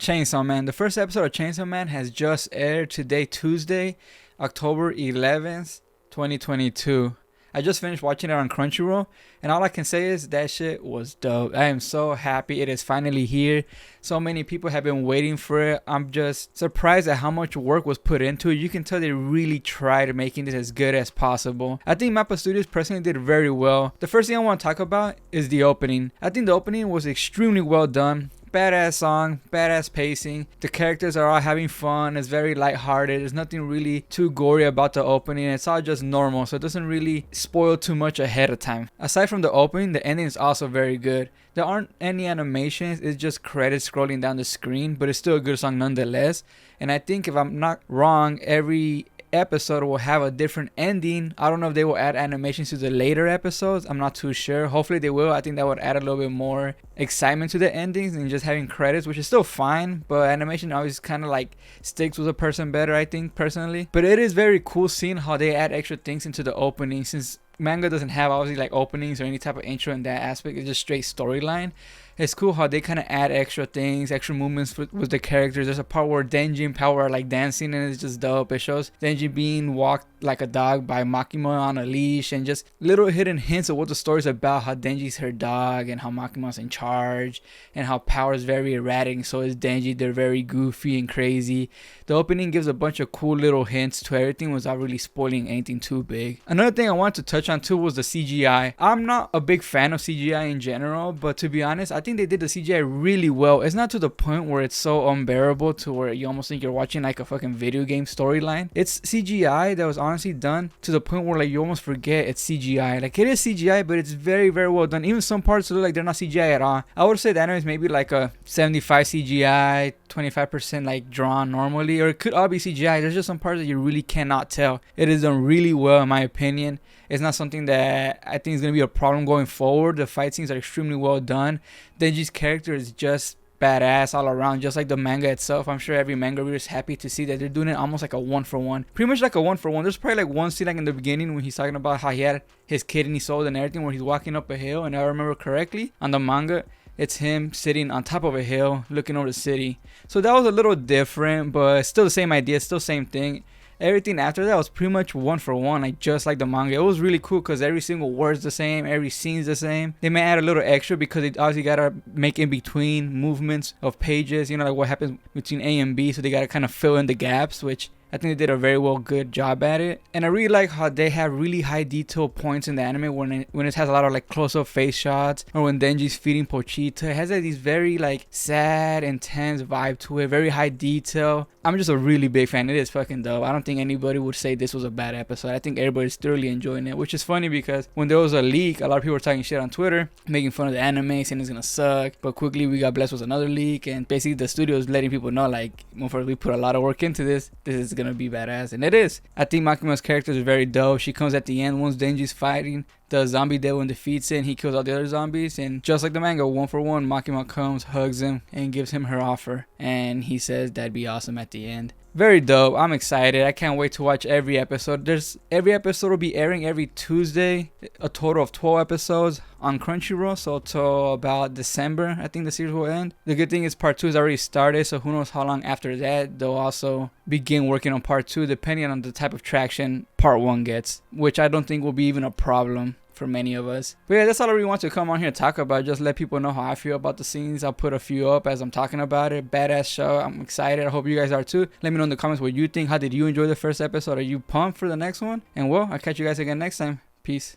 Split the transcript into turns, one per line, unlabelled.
Chainsaw Man. The first episode of Chainsaw Man has just aired today, Tuesday, October 11th, 2022. I just finished watching it on Crunchyroll, and all I can say is that shit was dope. I am so happy it is finally here. So many people have been waiting for it. I'm just surprised at how much work was put into it. You can tell they really tried making this as good as possible. I think Mappa Studios personally did very well. The first thing I want to talk about is the opening. I think the opening was extremely well done. Badass song, badass pacing. The characters are all having fun. It's very lighthearted. There's nothing really too gory about the opening. It's all just normal, so it doesn't really spoil too much ahead of time. Aside from the opening, the ending is also very good. There aren't any animations. It's just credits scrolling down the screen, but it's still a good song nonetheless. And I think if I'm not wrong, every episode will have a different ending. I don't know if they will add animations to the later episodes. I'm not too sure. Hopefully they will. I think that would add a little bit more excitement to the endings than just having credits, which is still fine, but animation always kind of like sticks with a person better, I think, personally. But it is very cool seeing how they add extra things into the opening, since manga doesn't have obviously like openings or any type of intro in that aspect. It's just straight storyline. It's cool how they kind of add extra things, extra movements with the characters. There's a part where Denji and Power are like dancing, and it's just dope. It shows Denji being walked like a dog by Makima on a leash, and just little hidden hints of what the story's about. How Denji's her dog, and how Makima's in charge, and how Power's very erratic, and so is Denji. They're very goofy and crazy. The opening gives a bunch of cool little hints to everything without really spoiling anything too big. Another thing I wanted to touch on too was the CGI. I'm not a big fan of CGI in general, but to be honest, I think they did the CGI really well. It's not to the point where it's so unbearable to where you almost think you're watching like a fucking video game storyline. It's CGI that was honestly done to the point where like you almost forget it's CGI. Like it is CGI, but it's very, very well done. Even some parts look like they're not CGI at all. I would say the anime is maybe like a 75 CGI, 25% like drawn normally, or it could all be CGI. There's just some parts that you really cannot tell. It is done really well in my opinion. It's not something that I think is going to be a problem going forward. The fight scenes are extremely well done. Denji's character is just badass all around, just like the manga itself. I'm sure every manga reader is happy to see that they're doing it almost like a one-for-one. Pretty much like a one-for-one. There's probably like one scene like in the beginning when he's talking about how he had his kidney sold and everything, where he's walking up a hill, and I remember correctly on the manga, it's him sitting on top of a hill looking over the city. So that was a little different, but still the same idea, still same thing. Everything after that was pretty much one for one, like just like the manga. It was really cool because every single word's the same, every scene's the same. They may add a little extra because they obviously gotta make in between movements of pages, you know, like what happens between A and B, so they gotta kind of fill in the gaps, which I think they did a very good job at it. And I really like how they have really high detail points in the anime when it has a lot of like close-up face shots, or when Denji's feeding Pochita. It has like these very like sad, intense vibe to it, very high detail. I'm just a really big fan. It is fucking dope. I don't think anybody would say this was a bad episode. I think everybody's thoroughly enjoying it, which is funny because when there was a leak, a lot of people were talking shit on Twitter, making fun of the anime, saying it's gonna suck. But quickly we got blessed with another leak, and basically the studio is letting people know, like, motherfuckers, we put a lot of work into this. This is gonna be badass, and it is. I think Makima's character is very dope. She comes at the end once Denji's fighting the zombie devil and defeats it, and he kills all the other zombies, and just like the manga, one for one, Makima comes, hugs him, and gives him her offer, and he says that'd be awesome at the end. Very dope. I'm excited. I can't wait to watch every episode. Every episode will be airing every Tuesday, a total of 12 episodes on Crunchyroll, so till about December I think the series will end. The good thing is part 2 is already started, so who knows how long after that they'll also begin working on part 2, depending on the type of traction part 1 gets, which I don't think will be even a problem for many of us. But yeah, that's all I really want to come on here and talk about. Just let people know how I feel about the scenes. I'll put a few up as I'm talking about it. Badass show. I'm excited. I hope you guys are too. Let me know in the comments what you think. How did you enjoy the first episode? Are you pumped for the next one? And well, I'll catch you guys again next time. Peace.